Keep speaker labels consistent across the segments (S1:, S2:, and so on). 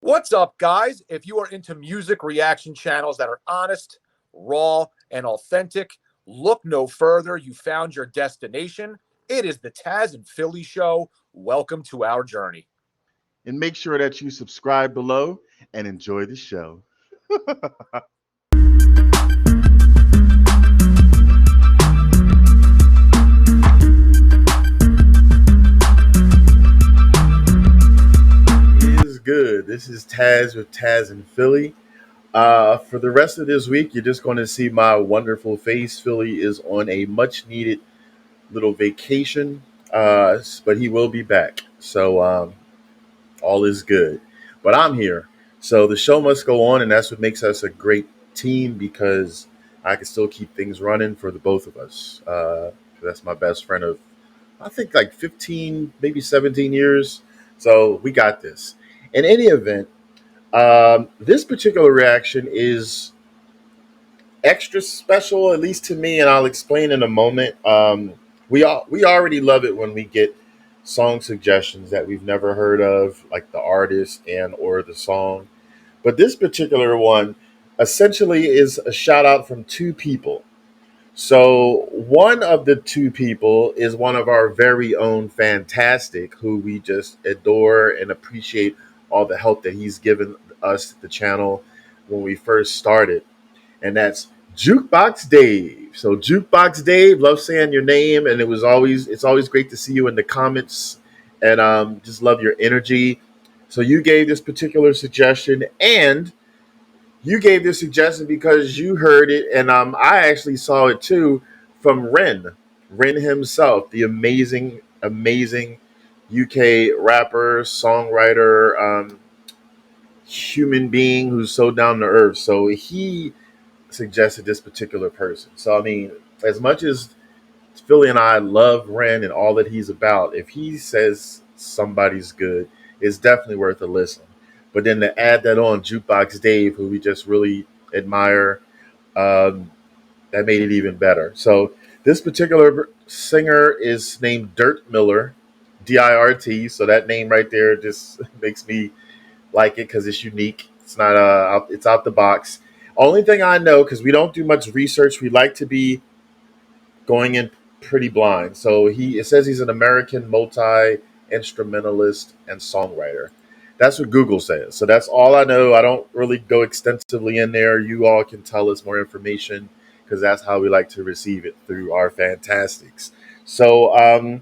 S1: What's up, guys? If you are into music reaction channels that are honest, raw, and authentic, look no further. You found your destination. It is the Tazzz N Philly Show. Welcome to our journey.
S2: And make sure that you subscribe below and enjoy the show. Good. This is Taz with Tazzz N Philly. For the rest of this week, you're just going to see my wonderful face. Philly is on a much needed little vacation, but he will be back. So all is good. But I'm here. So the show must go on, and that's what makes us a great team because I can still keep things running for the both of us. That's my best friend of, I think, like 15, maybe 17 years. So we got this. In any event, this particular reaction is extra special, at least to me, and I'll explain in a moment. We already love it when we get song suggestions that we've never heard of, like the artist and or the song. But this particular one essentially is a shout out from two people. So one of the two people is one of our very own Fantastic, who we just adore and appreciate all the help that he's given us, the channel, when we first started. And that's Jukebox Dave. So Jukebox Dave, love saying your name, and it's always great to see you in the comments, and just love your energy. So you gave this particular suggestion, and you gave this suggestion because you heard it, and I actually saw it too from Ren himself, the amazing UK rapper, songwriter, human being who's so down to earth. So he suggested this particular person. So I mean, as much as Philly and I love Ren and all that he's about, if he says somebody's good, it's definitely worth a listen. But then to add that on, Jukebox Dave, who we just really admire, that made it even better. So this particular singer is named Dirt Miller, Dirt. So that name right there just makes me like it because it's unique. It's not it's out the box. Only thing I know, because we don't do much research, we like to be going in pretty blind. So it says he's an American multi-instrumentalist and songwriter. That's what Google says. So that's all I know. I don't really go extensively in there. You all can tell us more information because that's how we like to receive it through our Fantastics. So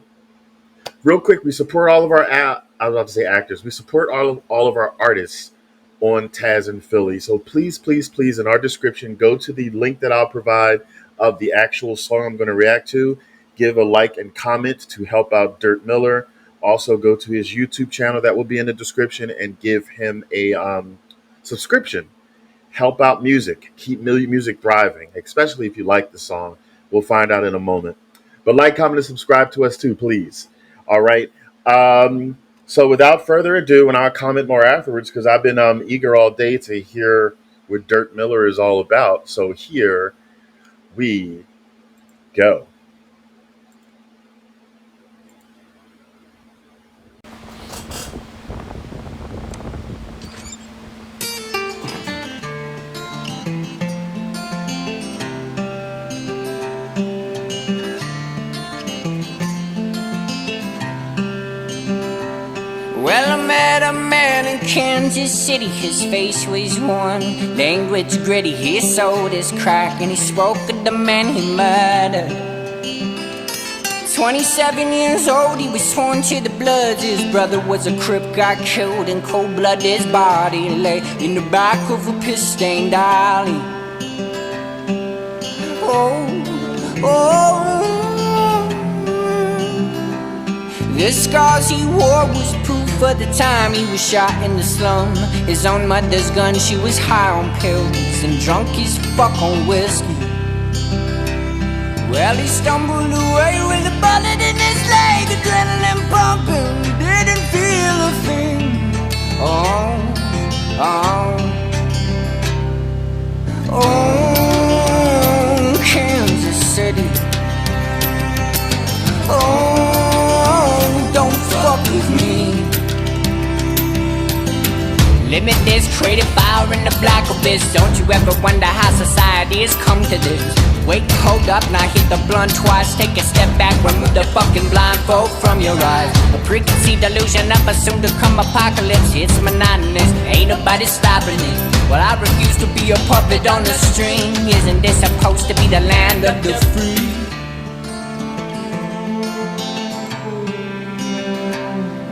S2: real quick, we support all of our, I was about to say actors. We support all of our artists on Tazzz N Philly. So please, please, please, in our description, go to the link that I'll provide of the actual song I'm going to react to. Give a like and comment to help out Dirt Miller. Also, go to his YouTube channel that will be in the description and give him a subscription. Help out music. Keep music thriving, especially if you like the song. We'll find out in a moment. But like, comment, and subscribe to us too, please. All right. So without further ado, and I'll comment more afterwards because I've been eager all day to hear what Dirt Miller is all about. So here we go.
S3: Well, I met a man in Kansas City. His face was worn, language gritty. He sold his crack and he spoke of the man he murdered. 27 years old, he was sworn to the Bloods. His brother was a Crip, got killed in cold blood. His body lay in the back of a piss-stained alley. The scars he wore was proof of the time he was shot in the slum. His own mother's gun, she was high on pills and drunk as fuck on whiskey. Well, he stumbled away with a bullet in his leg, adrenaline pumping, didn't feel a thing. Kansas City. Don't fuck with me. Let me this, created fire in the black abyss. Don't you ever wonder how society has come to this? Wait, hold up, now hit the blunt twice. Take a step back, remove the fucking blindfold from your eyes. A preconceived illusion of a soon to come apocalypse. It's monotonous, ain't nobody stopping it. Well, I refuse to be a puppet on the string. Isn't this supposed to be the land of the free?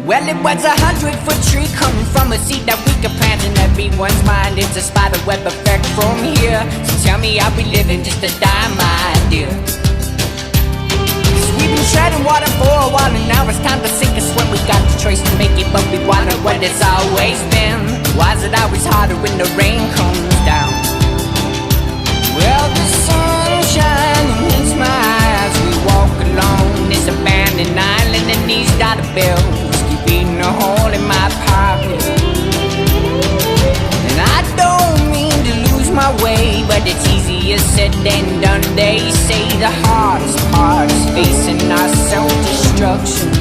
S3: Well, it was 100-foot tree coming from a seed that we could plant in everyone's mind. It's a spider web effect from here. So tell me, are we living just to die, my dear? We've been treading water for a while, and now it's time to sink us when we got the choice to make it, but we wonder what it's always been. Why is it always harder when the rain comes down? Well, the sunshine hits my eyes. We walk along this abandoned island, and these dollar bills beating a hole in my pocket. And I don't mean to lose my way, but it's easier said than done. They say the hardest part is facing our self-destruction.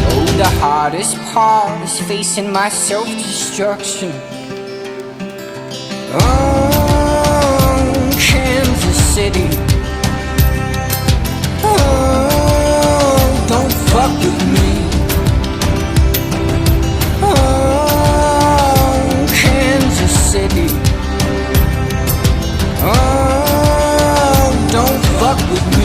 S3: Oh, the hardest part is facing my self-destruction. Oh, Kansas City. Oh, don't fuck with me. City. Oh, don't fuck with me.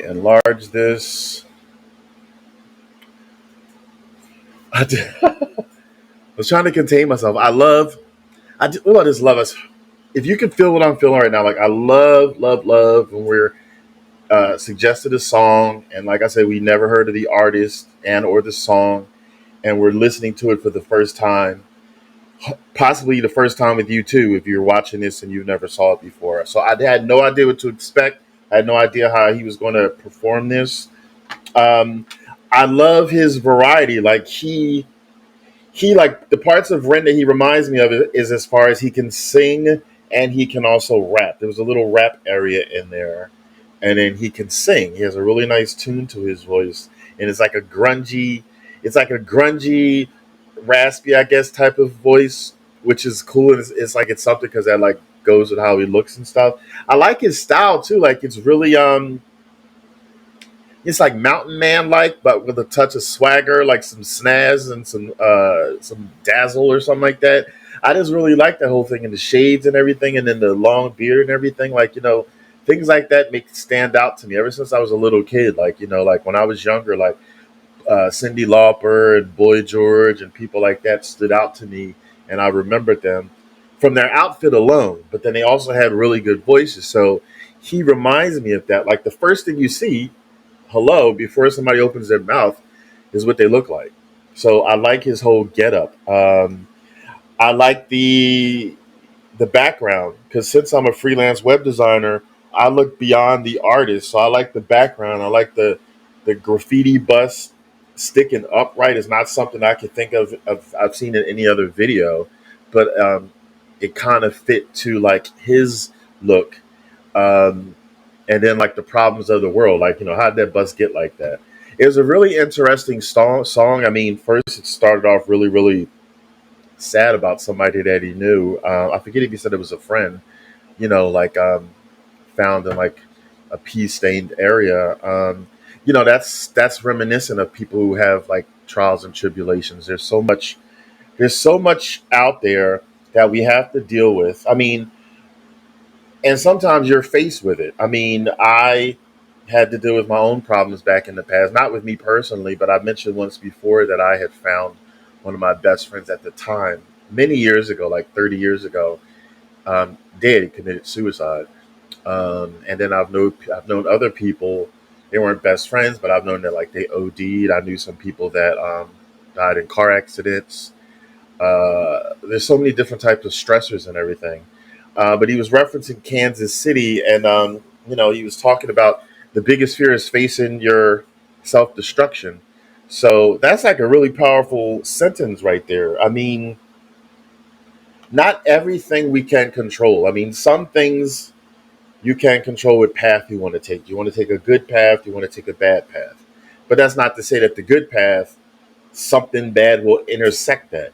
S2: Enlarge this. I was trying to contain myself. I just love us. If you can feel what I'm feeling right now, like I love when we're suggested a song, and like I said, we never heard of the artist and or the song, and we're listening to it for the first time, possibly the first time with you too, if you're watching this and you never saw it before. So I had no idea what to expect. I had no idea how he was going to perform this. I love his variety. Like he like the parts of Ren that he reminds me of is as far as he can sing and he can also rap. There was a little rap area in there, and then he can sing. He has a really nice tune to his voice, and it's like a grungy, raspy, I guess, type of voice, which is cool. It's like it's something because that like goes with how he looks and stuff. I like his style too. Like it's really it's like Mountain Man like, but with a touch of swagger, like some snaz and some dazzle or something like that. I just really like that whole thing, and the shades and everything, and then the long beard and everything. Like, things like that make it stand out to me ever since I was a little kid. Like, like when I was younger, like Cyndi Lauper and Boy George and people like that stood out to me, and I remembered them from their outfit alone. But then they also had really good voices. So he reminds me of that. Like the first thing you see, hello, before somebody opens their mouth, is what they look like. So I like his whole getup. I like the background, because since I'm a freelance web designer, I look beyond the artist. So I like the background. I like the graffiti bus sticking upright is not something I could think of I've seen in any other video, but it kind of fit to like his look. And then like the problems of the world, like, how did that bus get like that? It was a really interesting song. I mean, first it started off really, really sad about somebody that he knew. I forget if he said it was a friend, like found in like a pea-stained area. That's reminiscent of people who have like trials and tribulations. There's so much out there that we have to deal with. I mean, and sometimes you're faced with it. I mean, I had to deal with my own problems back in the past, not with me personally, but I mentioned once before that I had found one of my best friends at the time, many years ago, like 30 years ago, dead. He committed suicide. And then I've known other people. They weren't best friends, but I've known that like they OD'd. I knew some people that died in car accidents. There's so many different types of stressors and everything. But he was referencing Kansas City, and he was talking about the biggest fear is facing your self destruction. So that's like a really powerful sentence right there. I mean, not everything we can control. I mean, some things you can control what path you want to take. You want to take a good path, you want to take a bad path. But that's not to say that the good path, something bad will intersect that.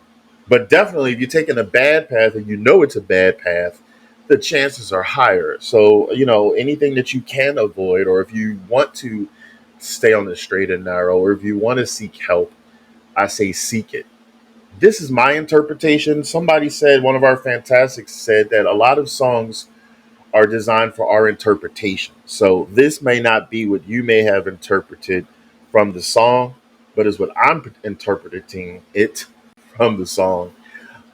S2: But definitely, if you're taking a bad path and you know it's a bad path, the chances are higher. So, anything that you can avoid, or if you want to stay on the straight and narrow, or if you want to seek help, I say seek it. This is my interpretation. Somebody said, one of our fantastics said that a lot of songs are designed for our interpretation. So this may not be what you may have interpreted from the song, but is what I'm interpreting it from the song.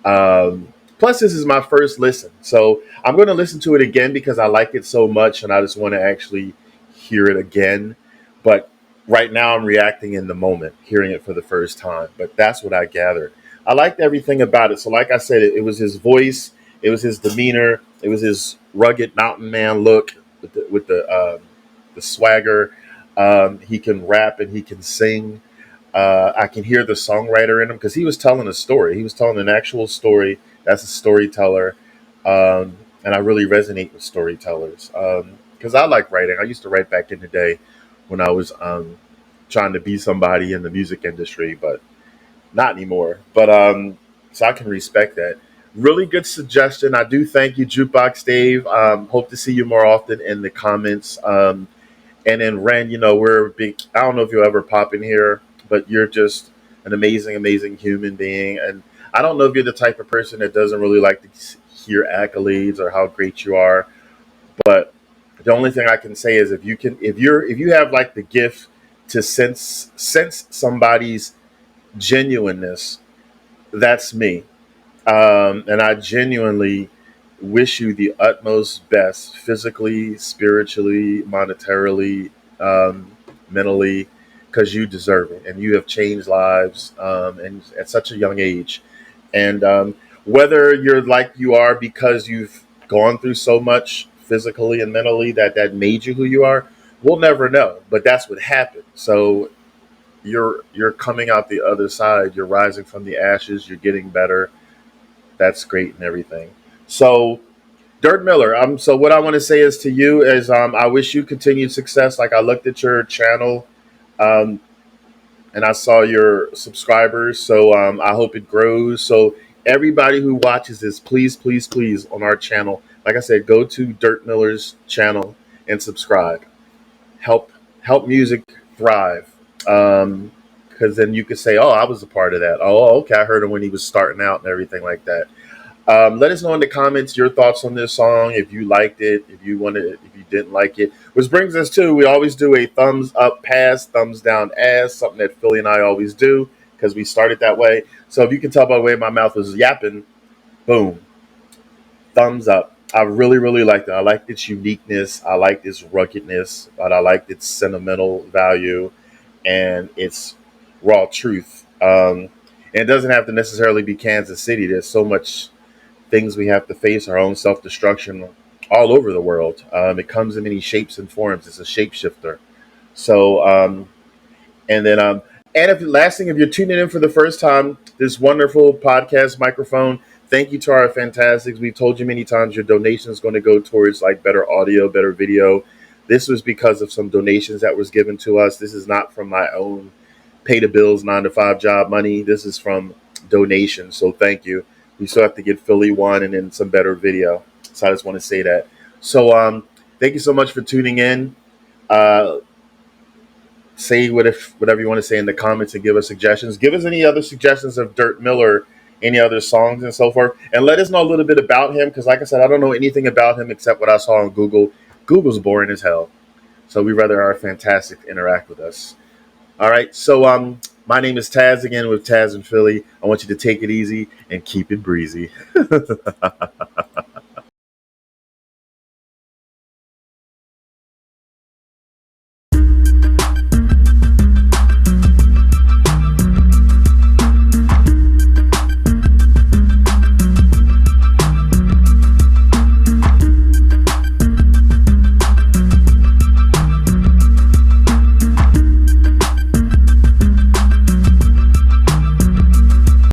S2: Plus, this is my first listen. So I'm going to listen to it again because I like it so much and I just want to actually hear it again. But right now, I'm reacting in the moment, hearing it for the first time. But that's what I gathered. I liked everything about it. So, like I said, it was his voice, it was his demeanor, it was his rugged mountain man look with the swagger. He can rap and he can sing. I can hear the songwriter in him because he was telling a story. He was telling an actual story. That's a storyteller, and I really resonate with storytellers because I like writing. I used to write back in the day when I was trying to be somebody in the music industry, but not anymore. But so I can respect that. Really good suggestion. I do thank you, Jukebox Dave. Hope to see you more often in the comments. And then Ren, we're big. I don't know if you'll ever pop in here, but you're just an amazing, amazing human being. And I don't know if you're the type of person that doesn't really like to hear accolades or how great you are. But the only thing I can say is if you have like the gift to sense somebody's genuineness, that's me. And I genuinely wish you the utmost best physically, spiritually, monetarily, mentally, because you deserve it. And you have changed lives and at such a young age. And whether you're like you are because you've gone through so much physically and mentally that made you who you are, we'll never know. But that's what happened. So you're coming out the other side. You're rising from the ashes. You're getting better. That's great and everything. So, Dirk Miller. So what I want to say is to you is I wish you continued success. Like I looked at your channel, um, and I saw your subscribers. So I hope it grows. So everybody who watches this, please, please, please, on our channel, like I said, go to Dirk Miller's channel and subscribe. Help music thrive. Because then you could say, "Oh, I was a part of that." Oh, okay, I heard him when he was starting out and everything like that. Let us know in the comments your thoughts on this song. If you liked it, if you didn't like it. Which brings us to, we always do a thumbs up pass, thumbs down ass, something that Philly and I always do because we started that way. So if you can tell by the way my mouth was yapping, boom, thumbs up. I really, really liked it. I liked its uniqueness. I liked its ruggedness, but I liked its sentimental value and its raw truth. And it doesn't have to necessarily be Kansas City. There's so much things we have to face, our own self destruction all over the world. It comes in many shapes and forms. It's a shapeshifter. So, and then, and if last thing, if you're tuning in for the first time, this wonderful podcast microphone. Thank you to our fantastics. We've told you many times your donation is going to go towards like better audio, better video. This was because of some donations that was given to us. This is not from my own pay the bills 9 to 5 job money. This is from donations. So thank you. We still have to get Philly one and then some better video. So I just want to say that. So thank you so much for tuning in. Say whatever you want to say in the comments and give us suggestions. Give us any other suggestions of Dirk Miller, any other songs and so forth. And let us know a little bit about him because like I said, I don't know anything about him except what I saw on Google. Google's boring as hell. So we rather our fantastic interact with us. All right. So my name is Tazzz again with Tazzz N Philly. I want you to take it easy and keep it breezy.